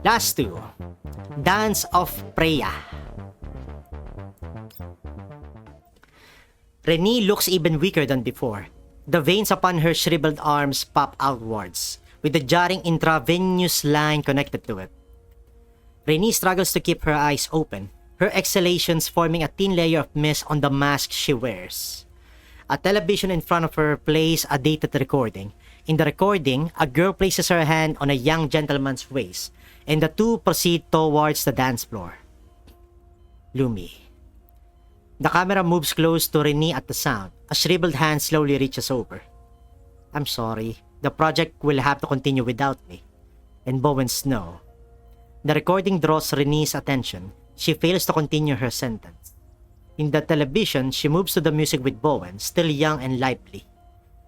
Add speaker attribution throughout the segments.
Speaker 1: Last two. Dance of Freya. Renee looks even weaker than before. The veins upon her shriveled arms pop outwards, with a jarring intravenous line connected to it. Renee struggles to keep her eyes open, her exhalations forming a thin layer of mist on the mask she wears. A television in front of her plays a dated recording. In the recording, a girl places her hand on a young gentleman's waist, and the two proceed towards the dance floor. Lumi. The camera moves close to Renee at the sound. A shriveled hand slowly reaches over. I'm sorry. The project will have to continue without me. And Bowen Snow. The recording draws Renee's attention. She fails to continue her sentence. In the television, she moves to the music with Bowen, still young and lively.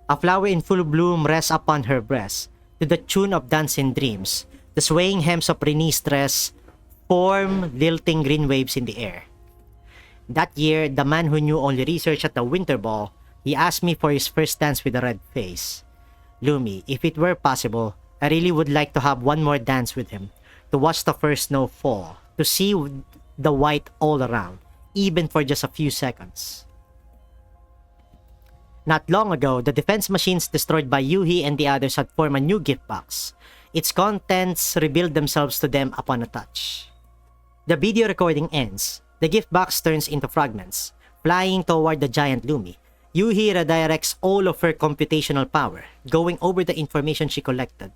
Speaker 1: A flower in full bloom rests upon her breast. To the tune of Dancing Dreams, the swaying hems of Renee's dress form lilting green waves in the air. That year, the man who knew only research at the Winter Ball, he asked me for his first dance with a red face. Lumi, if it were possible, I really would like to have one more dance with him, to watch the first snow fall, to see the white all around, even for just a few seconds. Not long ago, the defense machines destroyed by Yoohee and the others had formed a new gift box. Its contents revealed themselves to them upon a touch. The video recording ends. The gift box turns into fragments, flying toward the giant Lumi. Yoohee redirects all of her computational power, going over the information she collected.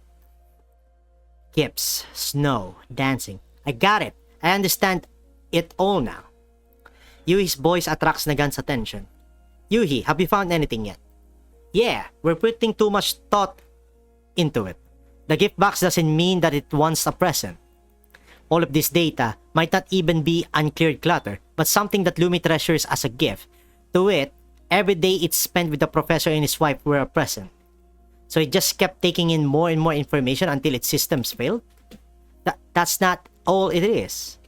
Speaker 1: Gifts, snow, dancing. I got it. I understand it all now. Yoohee's voice attracts Nagan's attention. Yoohee, have you found anything yet? Yeah, we're putting too much thought into it. The gift box doesn't mean that it wants a present. All of this data might not even be uncleared clutter, but something that Lumi treasures as a gift. To it, every day it's spent with the professor and his wife were a present. So it just kept taking in more and more information until its systems failed? That's not all it is.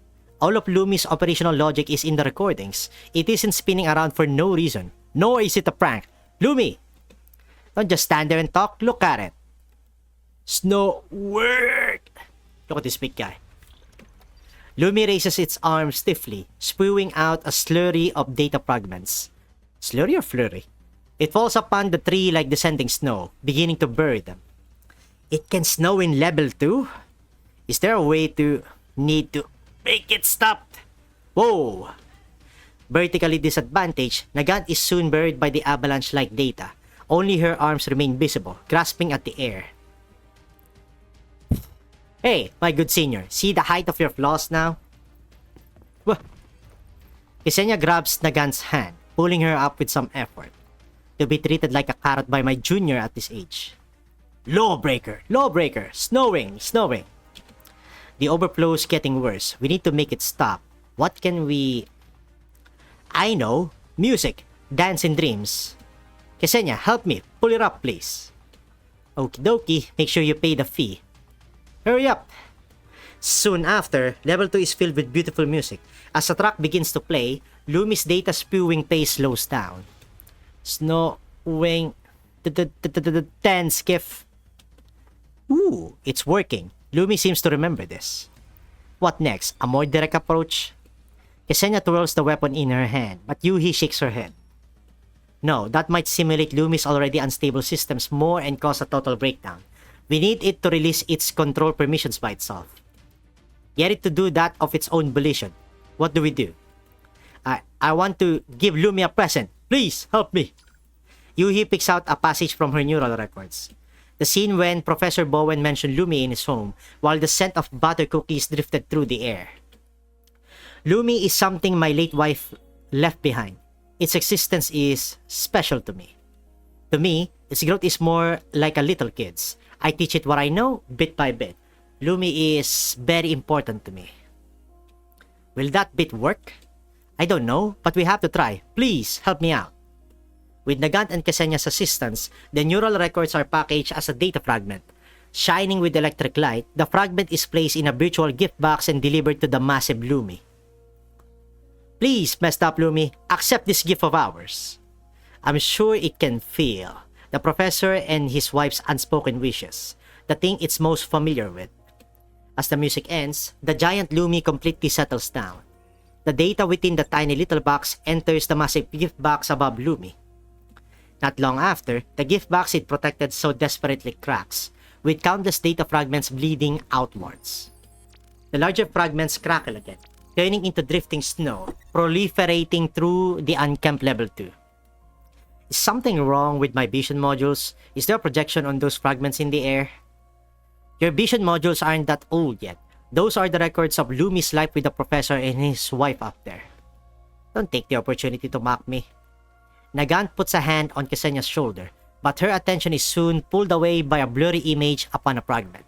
Speaker 1: All of Lumi's operational logic is in the recordings. It isn't spinning around for no reason. Nor is it a prank. Lumi! Don't just stand there and talk, look at it. Snow work! Look at this big guy. Lumi raises its arm stiffly, spewing out a slurry of data fragments. Slurry or flurry? It falls upon the tree like descending snow, beginning to bury them. It can snow in level 2? Is there a way to need to make it stop? Whoa! Vertically disadvantaged, Nagan is soon buried by the avalanche-like data. Only her arms remain visible, grasping at the air. Hey, my good senior, see the height of your flaws now? Ksenia grabs Nagan's hand, pulling her up with some effort. To be treated like a carrot by my junior at this age. Lawbreaker! Lawbreaker! Snowing! Snowing! The overflow is getting worse. We need to make it stop. What can we... I know. Music. Dance in dreams. Ksenia, help me. Pull it up, please. Okie dokie. Make sure you pay the fee. Hurry up. Soon after, level 2 is filled with beautiful music. As the track begins to play, Lumi's data spewing pace slows down. Snowing. 10 skiff. Ooh, it's working. Lumi seems to remember this. What next? A more direct approach? Ksenia twirls the weapon in her hand, but Yoohee shakes her head. No, that might simulate Lumi's already unstable systems more and cause a total breakdown. We need it to release its control permissions by itself. Get it to do that of its own volition. What do we do? I want to give Lumi a present. Please, help me. Yoohee picks out a passage from her neural records. The scene when Professor Bowen mentioned Lumi in his home, while the scent of butter cookies drifted through the air. Lumi is something my late wife left behind. Its existence is special to me. To me, its growth is more like a little kid's. I teach it what I know, bit by bit. Lumi is very important to me. Will that bit work? I don't know, but we have to try. Please, help me out. With Nagan and Ksenia's assistance, the neural records are packaged as a data fragment. Shining with electric light, the fragment is placed in a virtual gift box and delivered to the massive Lumi. Please, messed up Lumi, accept this gift of ours. I'm sure it can feel the professor and his wife's unspoken wishes, the thing it's most familiar with. As the music ends, the giant Lumi completely settles down. The data within the tiny little box enters the massive gift box above Lumi. Not long after, the gift box it protected so desperately cracks, with countless data fragments bleeding outwards. The larger fragments crackle again, turning into drifting snow, proliferating through the unkempt level 2. Is something wrong with my vision modules? Is there a projection on those fragments in the air? Your vision modules aren't that old yet. Those are the records of Lumi's life with the professor and his wife up there. Don't take the opportunity to mock me. Nagant puts a hand on Ksenia's shoulder, but her attention is soon pulled away by a blurry image upon a fragment.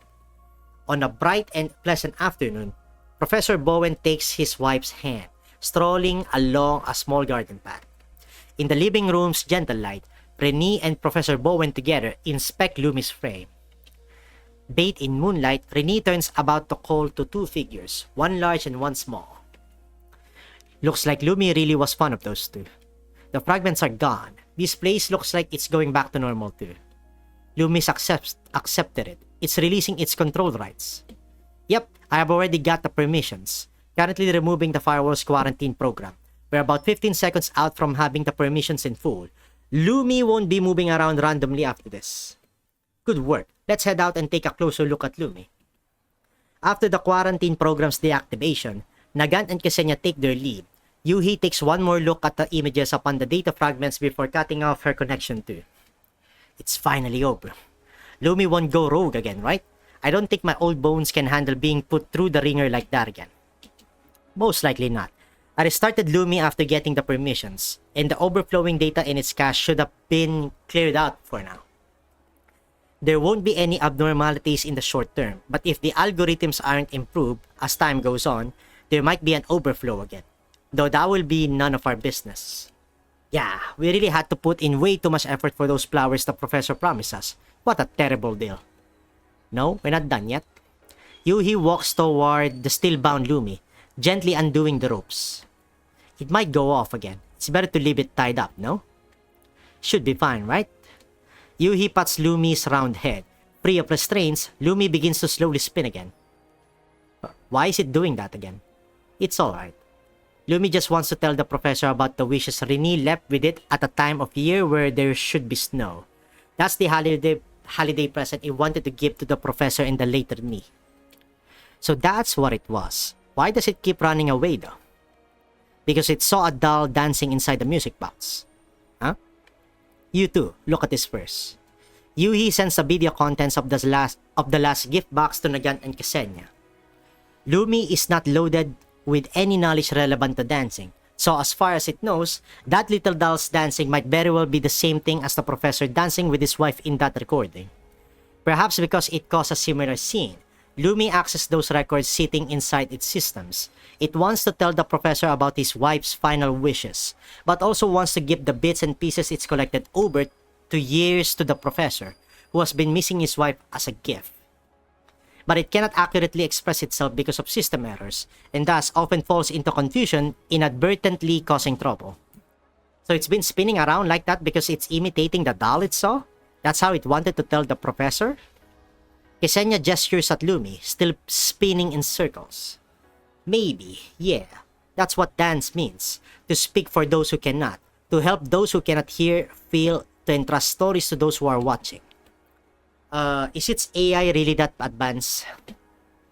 Speaker 1: On a bright and pleasant afternoon, Professor Bowen takes his wife's hand, strolling along a small garden path. In the living room's gentle light, Renee and Professor Bowen together inspect Lumi's frame. Bathed in moonlight, Renee turns about to call to two figures, one large and one small. Looks like Lumi really was fond of those two. The fragments are gone. This place looks like it's going back to normal too. Lumi's accepted it. It's releasing its control rights. Yep, I have already got the permissions. Currently removing the firewall's quarantine program. We're about 15 seconds out from having the permissions in full. Lumi won't be moving around randomly after this. Good work. Let's head out and take a closer look at Lumi. After the quarantine program's deactivation, Nagant and Ksenia take their leave. Yoohee takes one more look at the images upon the data fragments before cutting off her connection too. It's finally over. Lumi won't go rogue again, right? I don't think my old bones can handle being put through the ringer like that again. Most likely not. I restarted Lumi after getting the permissions, and the overflowing data in its cache should have been cleared out for now. There won't be any abnormalities in the short term, but if the algorithms aren't improved as time goes on, there might be an overflow again. Though that will be none of our business. Yeah, we really had to put in way too much effort for those flowers the professor promised us. What a terrible deal. No, we're not done yet. Yoohee walks toward the still-bound Lumi, gently undoing the ropes. It might go off again. It's better to leave it tied up, no? Should be fine, right? Yoohee pats Lumi's round head. Free of restraints, Lumi begins to slowly spin again. Why is it doing that again? It's alright. Lumi just wants to tell the professor about the wishes Renee left with it at a time of year where there should be snow. That's the holiday present it wanted to give to the professor and the later me. So that's what it was. Why does it keep running away though? Because it saw a doll dancing inside the music box. Huh? You too, look at this first. Yoohee sends the video contents of the last gift box to Nagant and Ksenia. Lumi is not loaded with any knowledge relevant to dancing. So as far as it knows, that little doll's dancing might very well be the same thing as the professor dancing with his wife in that recording. Perhaps because it caused a similar scene, Lumi accessed those records sitting inside its systems. It wants to tell the professor about his wife's final wishes, but also wants to give the bits and pieces it's collected over to years to the professor, who has been missing his wife as a gift. But it cannot accurately express itself because of system errors, and thus often falls into confusion, inadvertently causing trouble. So it's been spinning around like that because it's imitating the doll it saw? That's how it wanted to tell the professor? Ksenia gestures at Lumi, still spinning in circles. Maybe, yeah. That's what dance means. To speak for those who cannot. To help those who cannot hear, feel, to entrust stories to those who are watching. Is its AI really that advanced?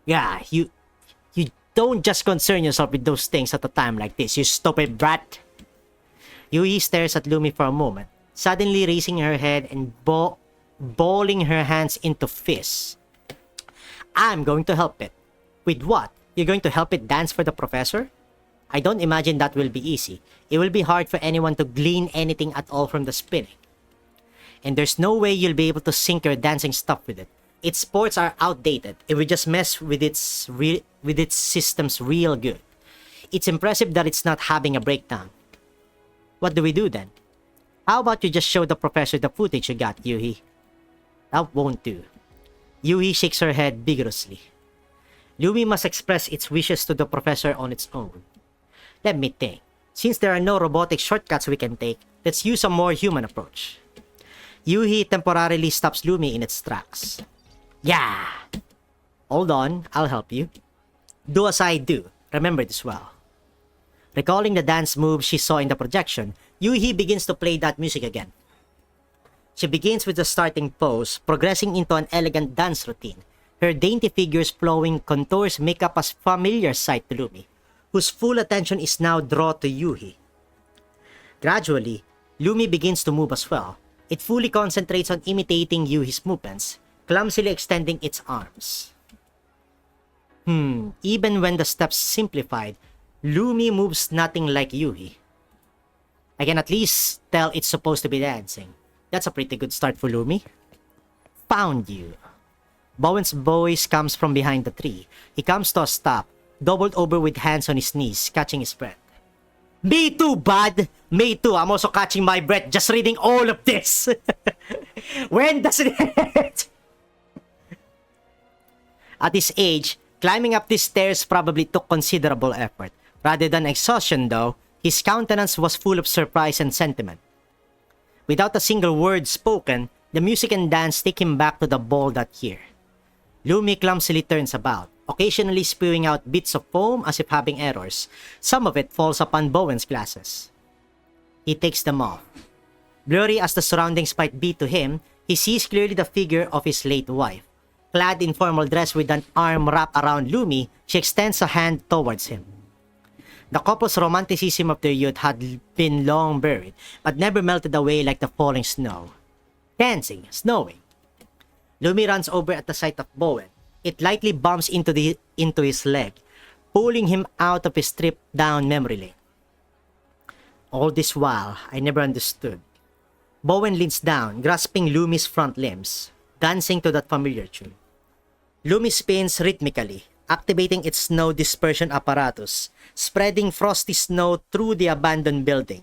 Speaker 1: Yeah, you don't just concern yourself with those things at a time like this, you stupid brat. Yoohee stares at Lumi for a moment, suddenly raising her head and balling her hands into fists. I'm going to help it. With what? You're going to help it dance for the professor? I don't imagine that will be easy. It will be hard for anyone to glean anything at all from the spinning. And there's no way you'll be able to sync your dancing stuff with it. Its sports are outdated. It will just mess with its systems real good. It's impressive that it's not having a breakdown. What do we do then? How about you just show the professor the footage you got, Yoohee? That won't do. Yoohee shakes her head vigorously. Lumi must express its wishes to the professor on its own. Let me think. Since there are no robotic shortcuts we can take, let's use a more human approach. Yoohee temporarily stops Lumi in its tracks. Yeah! Hold on, I'll help you. Do as I do. Remember this well. Recalling the dance moves she saw in the projection, Yoohee begins to play that music again. She begins with the starting pose, progressing into an elegant dance routine. Her dainty figure's flowing contours make up a familiar sight to Lumi, whose full attention is now drawn to Yoohee. Gradually, Lumi begins to move as well. It fully concentrates on imitating Yoohee's movements, clumsily extending its arms. Even when the steps simplified, Lumi moves nothing like Yoohee. I can at least tell it's supposed to be dancing. That's a pretty good start for Lumi. Found you. Bowen's voice comes from behind the tree. He comes to a stop, doubled over with hands on his knees, catching his breath. Me too, bud! Me too, I'm also catching my breath just reading all of this! When does it end? At his age, climbing up these stairs probably took considerable effort. Rather than exhaustion though, his countenance was full of surprise and sentiment. Without a single word spoken, the music and dance take him back to the ball that year. Lumi clumsily turns about, occasionally spewing out bits of foam as if having errors. Some of it falls upon Bowen's glasses. He takes them off. Blurry as the surroundings might be to him, he sees clearly the figure of his late wife. Clad in formal dress with an arm wrapped around Lumi, she extends a hand towards him. The couple's romanticism of their youth had been long buried, but never melted away like the falling snow. Dancing, snowing. Lumi runs over at the sight of Bowen. It lightly bumps into his leg, pulling him out of his stripped-down memory lane. All this while, I never understood. Bowen leans down, grasping Lumi's front limbs, dancing to that familiar tune. Lumi spins rhythmically, activating its snow dispersion apparatus, spreading frosty snow through the abandoned building.